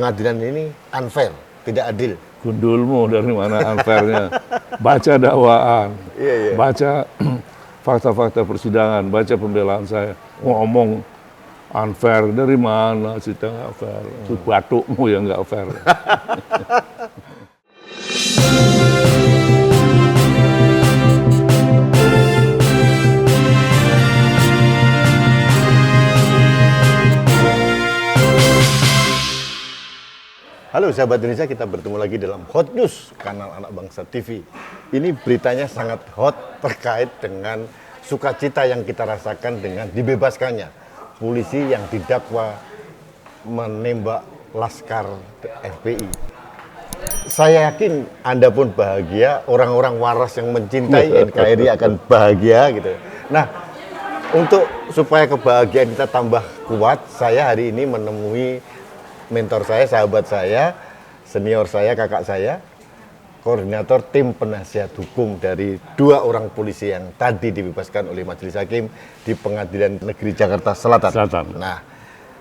pengadilan ini unfair, tidak adil. Gundulmu dari mana unfairnya? Baca dakwaan, baca fakta-fakta persidangan, baca pembelaan saya. Ngomong unfair dari mana? Cerita nggak fair. Itu batukmu yang nggak fair. Halo sahabat Indonesia, kita bertemu lagi dalam Hot News kanal Anak Bangsa TV. Ini beritanya sangat hot terkait dengan sukacita yang kita rasakan dengan dibebaskannya polisi yang didakwa menembak Laskar FPI. Saya yakin Anda pun bahagia, orang-orang waras yang mencintai NKRI akan bahagia gitu. Nah, untuk supaya kebahagiaan kita tambah kuat, saya hari ini menemui mentor saya, sahabat saya, senior saya, kakak saya, koordinator tim penasihat hukum dari dua orang polisi yang tadi dibebaskan oleh Majelis Hakim di Pengadilan Negeri Jakarta Selatan. Nah,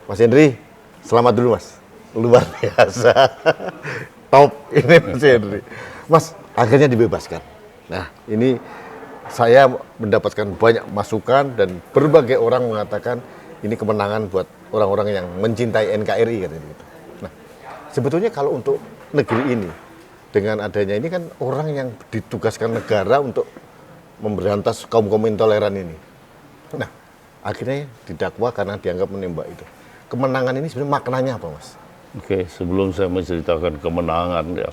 Mas Henry, selamat dulu Mas. Luar biasa. Top ini Mas Henry. Mas, akhirnya dibebaskan. Nah, ini saya mendapatkan banyak masukan dan berbagai orang mengatakan ini kemenangan buat orang-orang yang mencintai NKRI katanya gitu. Nah, sebetulnya kalau untuk negeri ini dengan adanya ini kan orang yang ditugaskan negara untuk memberantas kaum-kaum intoleran ini. Nah, akhirnya didakwa karena dianggap menembak itu. Kemenangan ini sebenarnya maknanya apa, Mas? Oke, sebelum saya menceritakan kemenangan ya,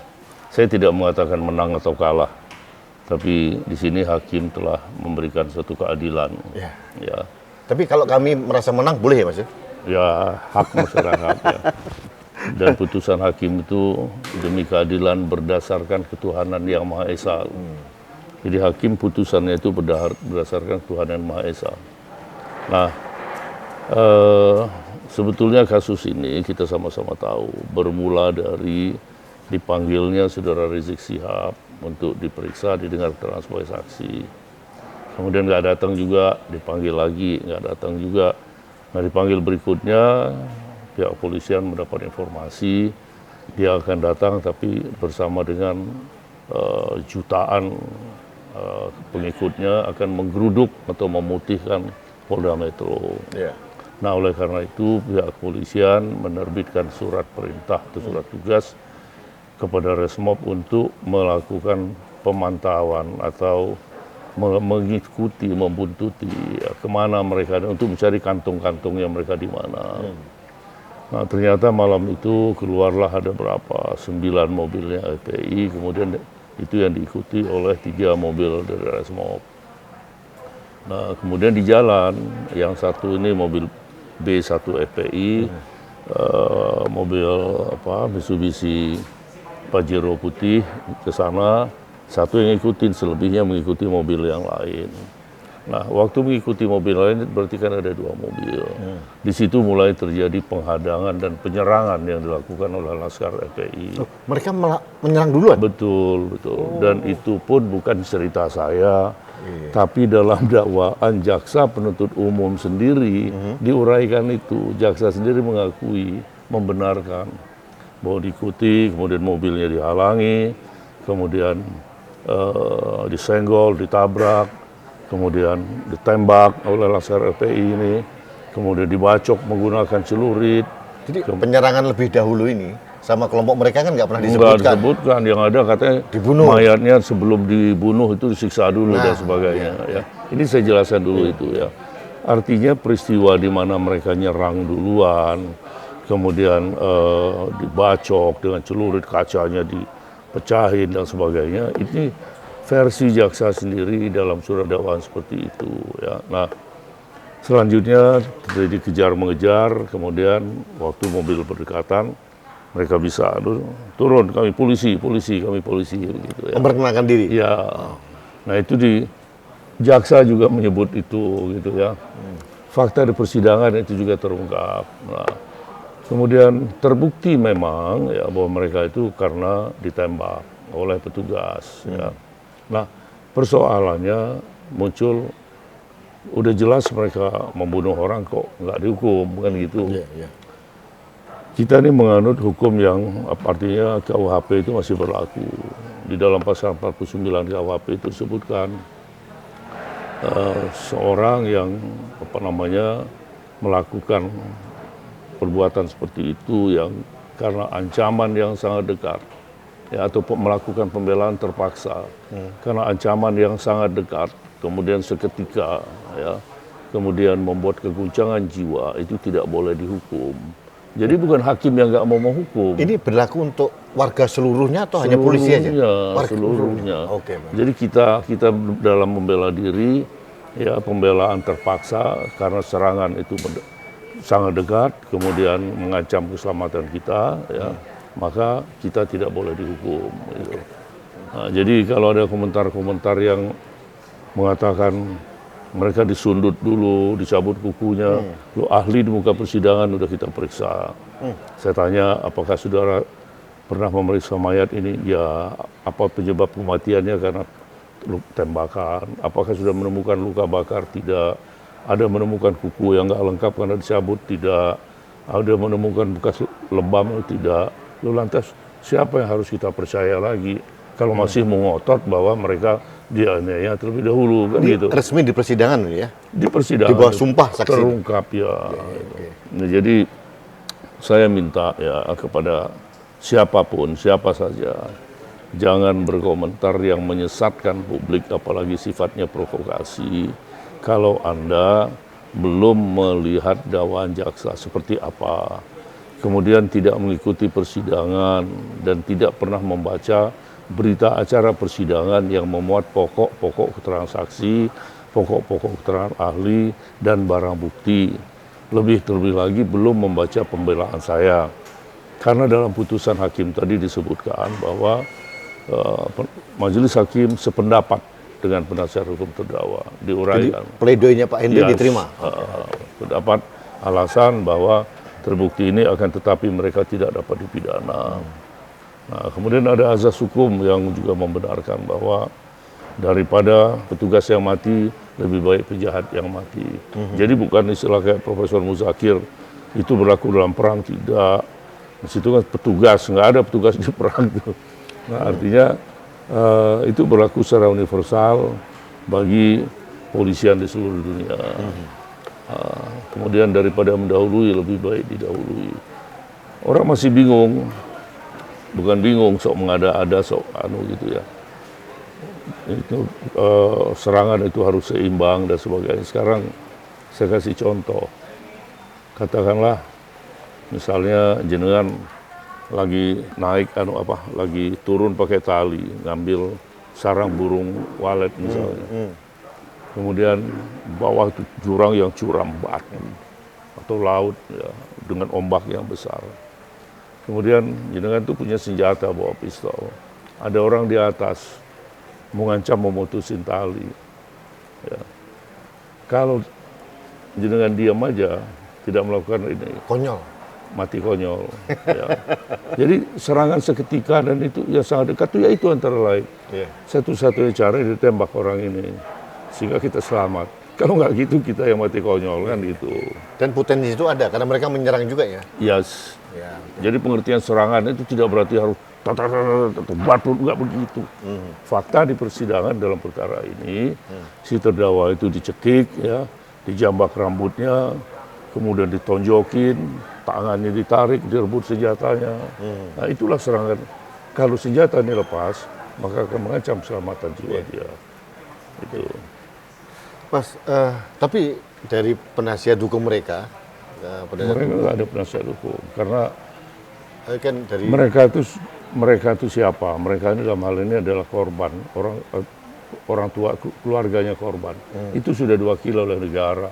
saya tidak mengatakan menang atau kalah. Tapi di sini hakim telah memberikan suatu keadilan. Ya. Tapi kalau kami merasa menang boleh ya, Mas? Ya, hak masyarakat ya. Dan putusan hakim itu demi keadilan berdasarkan ketuhanan yang Maha Esa. Jadi hakim putusannya itu berdasarkan ketuhanan yang Maha Esa. Nah, sebetulnya kasus ini kita sama-sama tahu bermula dari dipanggilnya Saudara Rizik Syihab untuk diperiksa, didengar keterangan sebagai saksi. Kemudian nggak datang juga, dipanggil lagi, nggak datang juga. Nah, dipanggil berikutnya, pihak kepolisian mendapat informasi, dia akan datang tapi bersama dengan jutaan pengikutnya akan menggeruduk atau memutihkan Polda Metro. Nah, oleh karena itu pihak kepolisian menerbitkan surat perintah atau surat tugas kepada Resmob untuk melakukan pemantauan atau mengikuti, membuntuti ya, kemana mereka untuk mencari kantung-kantungnya mereka di mana. Nah, ternyata malam itu keluarlah ada berapa 9 mobilnya FPI, kemudian itu yang diikuti oleh 3 mobil dari Resmob. Nah, kemudian di jalan yang satu ini mobil B1 FPI, mobil Mitsubishi Pajero putih ke sana. Satu yang ngikutin, selebihnya mengikuti mobil yang lain. Nah, waktu mengikuti mobil lain berarti kan ada 2 mobil. Di situ mulai terjadi penghadangan dan penyerangan yang dilakukan oleh Laskar FPI. Mereka menyerang duluan? Betul. Dan itu pun bukan cerita saya, tapi dalam dakwaan jaksa penuntut umum sendiri diuraikan itu. Jaksa sendiri mengakui, membenarkan bahwa diikuti, kemudian mobilnya dihalangi, kemudian disenggol, ditabrak, kemudian ditembak oleh Laskar FPI ini, kemudian dibacok menggunakan celurit. Jadi penyerangan lebih dahulu ini sama kelompok mereka kan nggak pernah disebutkan? Nggak disebutkan, yang ada katanya dibunuh. Mayatnya sebelum dibunuh itu disiksa dulu dan sebagainya. Ya. Ini saya jelaskan dulu itu ya. Artinya peristiwa di mana mereka nyerang duluan, kemudian dibacok dengan celurit, kacanya pecahin dan sebagainya, ini versi jaksa sendiri dalam surat dakwaan seperti itu ya. Nah, selanjutnya terjadi kejar mengejar, kemudian waktu mobil berdekatan mereka bisa turun, kami polisi begitu ya. Memperkenalkan diri. Ya. Nah, itu di jaksa juga menyebut itu gitu ya. Fakta di persidangan itu juga terungkap. Nah, kemudian terbukti memang ya bahwa mereka itu karena ditembak oleh petugas. Ya. Nah, persoalannya muncul, udah jelas mereka membunuh orang kok nggak dihukum kan gitu. Kita ini menganut hukum yang artinya KUHP itu masih berlaku. Di dalam pasal 49 KUHP itu disebutkan seorang yang melakukan perbuatan seperti itu yang karena ancaman yang sangat dekat, ya, atau melakukan pembelaan terpaksa karena ancaman yang sangat dekat, kemudian seketika, ya, kemudian membuat keguncangan jiwa, itu tidak boleh dihukum. Jadi bukan hakim yang nggak mau menghukum. Ini berlaku untuk warga seluruhnya atau hanya polisi aja? Seluruhnya. Oke, Bang. Jadi kita dalam membela diri, ya, pembelaan terpaksa karena serangan itu sangat dekat, kemudian mengancam keselamatan kita, ya, maka kita tidak boleh dihukum. Gitu. Nah, jadi kalau ada komentar-komentar yang mengatakan mereka disundut dulu, dicabut kukunya, lo ahli di muka persidangan udah kita periksa. Saya tanya, apakah saudara pernah memeriksa mayat ini? Ya, apa penyebab kematiannya karena tembakan? Apakah sudah menemukan luka bakar? Tidak. Ada menemukan kuku yang nggak lengkap karena dicabut? Tidak. Ada menemukan bekas lebam? Tidak. Lalu lantas siapa yang harus kita percaya lagi? Kalau masih mengotot bahwa mereka dianiaya terlebih dahulu, kan gitu. Resmi di persidangan ya? Di persidangan. Di bawah sumpah saksi. Terungkap, ya. Nah, jadi saya minta ya kepada siapapun, siapa saja, jangan berkomentar yang menyesatkan publik, apalagi sifatnya provokasi. Kalau Anda belum melihat dakwaan jaksa seperti apa, kemudian tidak mengikuti persidangan dan tidak pernah membaca berita acara persidangan yang memuat pokok-pokok keterangan saksi, pokok-pokok keterangan ahli, dan barang bukti. Terlebih lagi belum membaca pembelaan saya. Karena dalam putusan hakim tadi disebutkan bahwa majelis hakim sependapat dengan penasihat hukum terdakwa. Diuraikan. Jadi pledoinya Pak Hendy diterima? Pendapat alasan bahwa terbukti ini akan tetapi mereka tidak dapat dipidana. Nah, kemudian ada azas hukum yang juga membenarkan bahwa daripada petugas yang mati, lebih baik penjahat yang mati. Jadi bukan istilah kayak Profesor Muzakir, itu berlaku dalam perang, tidak. Di situ kan petugas, nggak ada petugas di perang. Nah, artinya itu berlaku secara universal bagi polisian di seluruh dunia. Kemudian daripada mendahului, lebih baik didahului. Orang masih bingung. Bukan bingung, sok mengada-ada, sok gitu ya. Itu serangan itu harus seimbang dan sebagainya. Sekarang saya kasih contoh. Katakanlah misalnya jenengan lagi naik lagi turun pakai tali, ngambil sarang burung walet misalnya. Kemudian bawah itu jurang yang curam batu atau laut ya, dengan ombak yang besar. Kemudian jenengan itu punya senjata, bawa pistol. Ada orang di atas mengancam memutusin tali. Ya. Kalau jenengan diam aja, tidak melakukan ini, Konyol. mati konyol. Ya. Jadi serangan seketika dan itu ya sangat dekat, ya itu antara lain. Satu-satunya cara ditembak orang ini sehingga kita selamat. Kalau nggak gitu kita yang mati konyol kan gitu. Dan potensi itu ada karena mereka menyerang juga ya. Yes. Ya. Jadi pengertian serangan itu tidak berarti harus batu, nggak begitu. Fakta di persidangan dalam perkara ini, si terdakwa itu dicekik, ya, dijambak rambutnya, kemudian ditonjokin, tangannya ditarik, direbut senjatanya. Nah itulah serangan. Kalau senjata ini lepas, maka akan mengancam keselamatan jiwa dia. Itu. Mas, tapi dari penasihat hukum mereka nggak ada penasihat hukum karena kan dari mereka itu siapa? Mereka ini dalam hal ini adalah korban, orang tua keluarganya korban. Itu sudah diwakili oleh negara.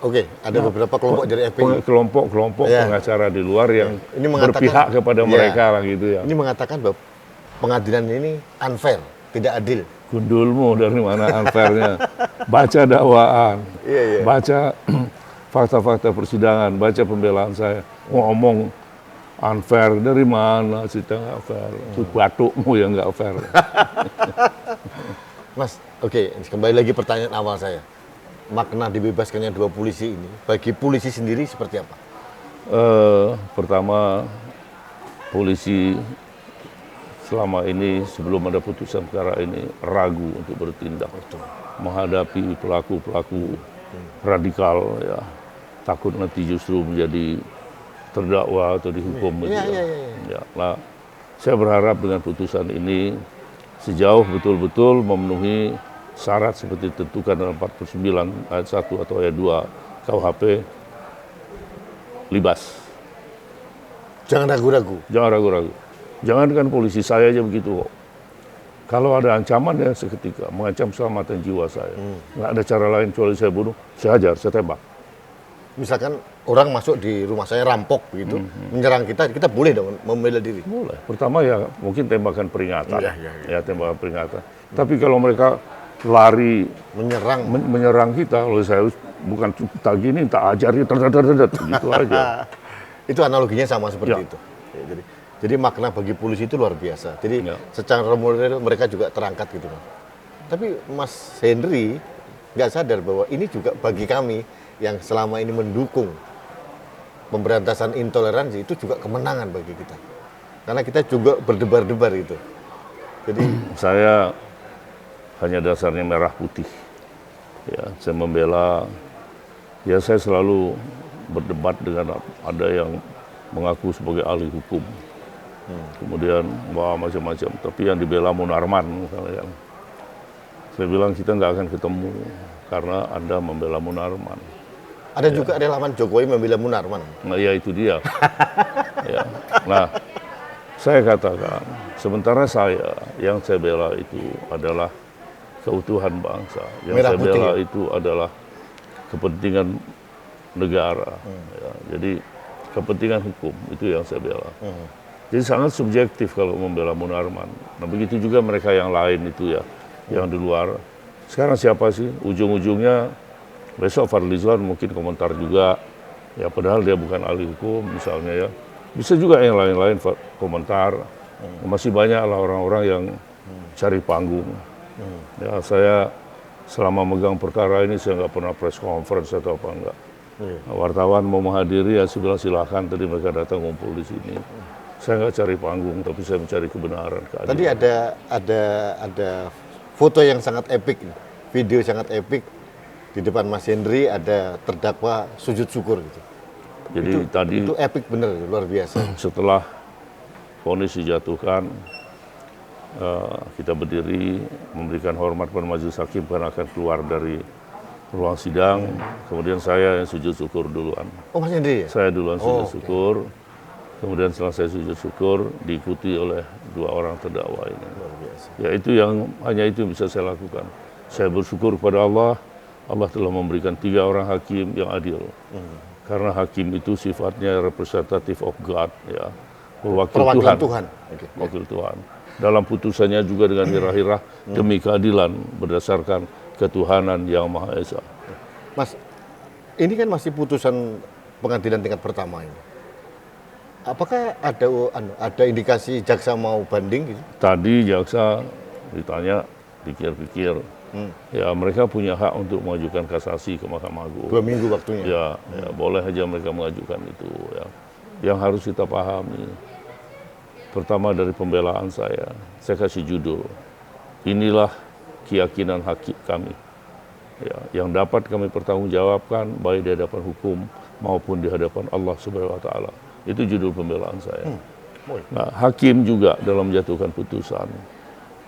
Oke, ada beberapa kelompok dari FPI. Kelompok pengacara di luar yang ini berpihak kepada mereka lah gitu ya. Ini mengatakan bahwa pengadilan ini unfair, tidak adil. Gundulmu dari mana unfairnya? Baca dakwaan, baca fakta-fakta persidangan, baca pembelaan saya. Ngomong unfair dari mana? Cerita nggak fair. Itu batukmu yang nggak fair. Mas, kembali lagi pertanyaan awal saya. Makna dibebaskannya 2 polisi ini, bagi polisi sendiri seperti apa? Pertama, polisi selama ini sebelum ada putusan perkara ini ragu untuk bertindak menghadapi pelaku-pelaku radikal, ya, takut nanti justru menjadi terdakwa atau dihukum. Ya, nah, saya berharap dengan putusan ini sejauh betul-betul memenuhi syarat seperti ditentukan dalam 49 ayat 1 atau ayat 2 KUHP, libas. Jangan ragu-ragu. Jangan ragu-ragu. Jangankan polisi, saya aja begitu kok. Kalau ada ancaman ya seketika, mengancam keselamatan jiwa saya. Nggak ada cara lain kecuali saya bunuh, saya hajar, saya tembak. Misalkan orang masuk di rumah saya rampok begitu, menyerang kita boleh dong membela diri. Boleh. Pertama ya mungkin tembakan peringatan. Iya. Ya, tembakan peringatan. Tapi kalau mereka lari menyerang kita, kalau saya bukan tak gini, tak ajari, gitu aja. Itu analoginya sama seperti Ya. itu. Ya, jadi makna bagi polisi itu luar biasa. Jadi secara moral mereka juga terangkat gitu. Tapi Mas Henry nggak sadar bahwa ini juga bagi kami yang selama ini mendukung pemberantasan intoleransi itu juga kemenangan bagi kita. Karena kita juga berdebar-debar itu. Jadi saya hanya dasarnya merah putih. Ya, saya membela. Ya, saya selalu berdebat dengan ada yang mengaku sebagai ahli hukum. Kemudian macam-macam. Tapi yang dibela Munarman misalnya. Saya bilang kita nggak akan ketemu karena Anda membela Munarman. ada juga relawan Jokowi membela Munarman. Nah, ya itu dia. Ya. Nah, saya katakan, sementara yang saya bela itu adalah keutuhan bangsa. Yang Merah saya putih, bela ya? itu adalah kepentingan negara. Ya. Jadi kepentingan hukum itu yang saya bela. Jadi sangat subjektif kalau membela Munarman. Nah begitu juga mereka yang lain itu ya, yang di luar. Sekarang siapa sih? Ujung-ujungnya besok Fadlizon mungkin komentar juga. Ya padahal dia bukan ahli hukum misalnya ya. Bisa juga yang lain-lain komentar. Masih banyak lah orang-orang yang cari panggung. Ya saya selama megang perkara ini saya nggak pernah press conference atau apa enggak. Nah, wartawan mau menghadiri ya sudah silakan. Tadi mereka datang ngumpul di sini. Saya nggak cari panggung, tapi saya mencari kebenaran. Keadilan. Tadi ada foto yang sangat epik, video sangat epik di depan Mas Henry ada terdakwa sujud syukur gitu. Jadi tadi itu epik bener, luar biasa. setelah vonis dijatuhkan, kita berdiri memberikan hormat pada majelis hakim karena akan keluar dari ruang sidang. Kemudian saya yang sujud syukur duluan. Oh Mas Henry ya? Saya duluan sujud syukur. Kemudian setelah saya sujud syukur diikuti oleh dua orang terdakwa ini. Luar biasa. Ya itu yang hanya itu yang bisa saya lakukan. Saya bersyukur kepada Allah. Allah telah memberikan 3 orang hakim yang adil. Karena hakim itu sifatnya representative of God, ya, Perwakilan Tuhan. Okay. Wakil Tuhan. Dalam putusannya juga dengan hirah-hirah demi keadilan berdasarkan ketuhanan yang Maha Esa. Mas, ini kan masih putusan pengadilan tingkat pertama ini. Apakah ada indikasi jaksa mau banding gitu? Tadi jaksa ditanya, pikir-pikir, ya mereka punya hak untuk mengajukan kasasi ke Mahkamah Agung. 2 minggu waktunya. Ya, boleh aja mereka mengajukan itu. Ya. Yang harus kita pahami, pertama dari pembelaan saya kasih judul, inilah keyakinan hakim kami. Ya, yang dapat kami pertanggungjawabkan baik di hadapan hukum maupun di hadapan Allah Subhanahu wa Ta'ala. Itu judul pembelaan saya. Nah, hakim juga dalam menjatuhkan putusan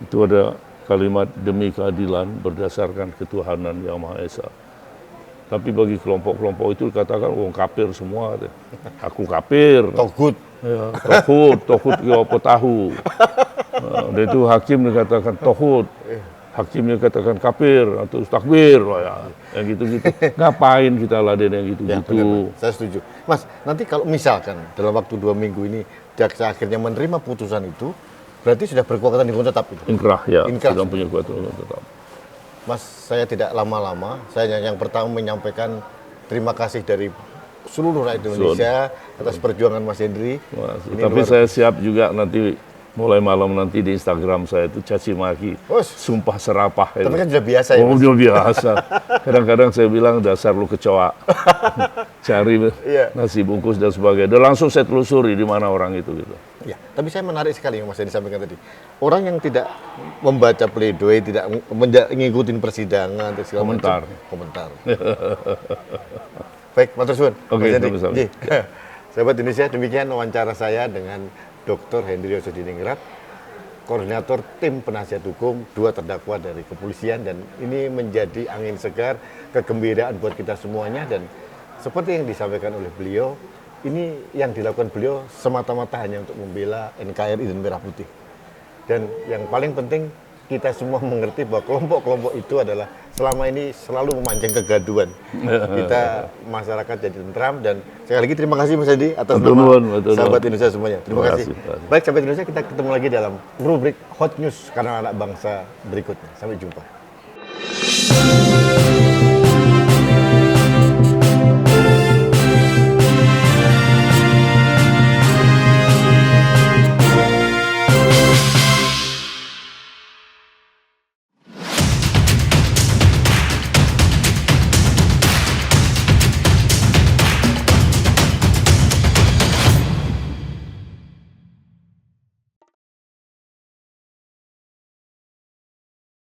itu ada kalimat demi keadilan berdasarkan ketuhanan yang Maha Esa. Tapi bagi kelompok-kelompok itu dikatakan wong kafir semua. Aku kafir. Togut. Ya, tohut ya apa tahu. Dan itu hakim dikatakan tohut. Hakimnya katakan kafir atau takbir, ya, yang gitu-gitu. Ngapain kita laden yang gitu-gitu? Ya, saya setuju. Mas, nanti kalau misalkan dalam waktu 2 minggu ini jaksa akhirnya menerima putusan itu, berarti sudah berkekuatan hukum tetap itu? Inkrah, ya, Inkrah. sudah punya kekuatan hukum tetap. Mas, saya tidak lama-lama. Saya yang pertama menyampaikan terima kasih dari seluruh rakyat Indonesia atas perjuangan Mas Henry. Tapi saya siap juga nanti mulai malam nanti di Instagram saya itu caci maki, sumpah serapah. Tapi kan sudah biasa ya, Mas? Sudah biasa. Kadang-kadang saya bilang dasar lu kecoa, cari nasi bungkus dan sebagainya. Dan langsung saya telusuri di mana orang itu gitu. Ya, tapi saya menarik sekali yang Mas yang disampaikan tadi. Orang yang tidak membaca pledoi, tidak mengikuti persidangan, komentar. Baik, Mas Tersun. Oke, sama-sama. Sahabat Indonesia, demikian wawancara saya dengan Dr. Hendrio Sudiningrat, koordinator tim penasihat hukum 2 terdakwa dari kepolisian, dan ini menjadi angin segar, kegembiraan buat kita semuanya. Dan seperti yang disampaikan oleh beliau, ini yang dilakukan beliau semata-mata hanya untuk membela NKRI dan Merah Putih. Dan yang paling penting, kita semua mengerti bahwa kelompok-kelompok itu adalah selama ini selalu memancing kegaduhan. Kita masyarakat jadi tentram. Dan sekali lagi terima kasih Mas Edi atas nama sahabat Indonesia semuanya. Terima kasih. Baik sahabat Indonesia, kita ketemu lagi dalam rubrik Hot News Kanal Anak Bangsa berikutnya. Sampai jumpa.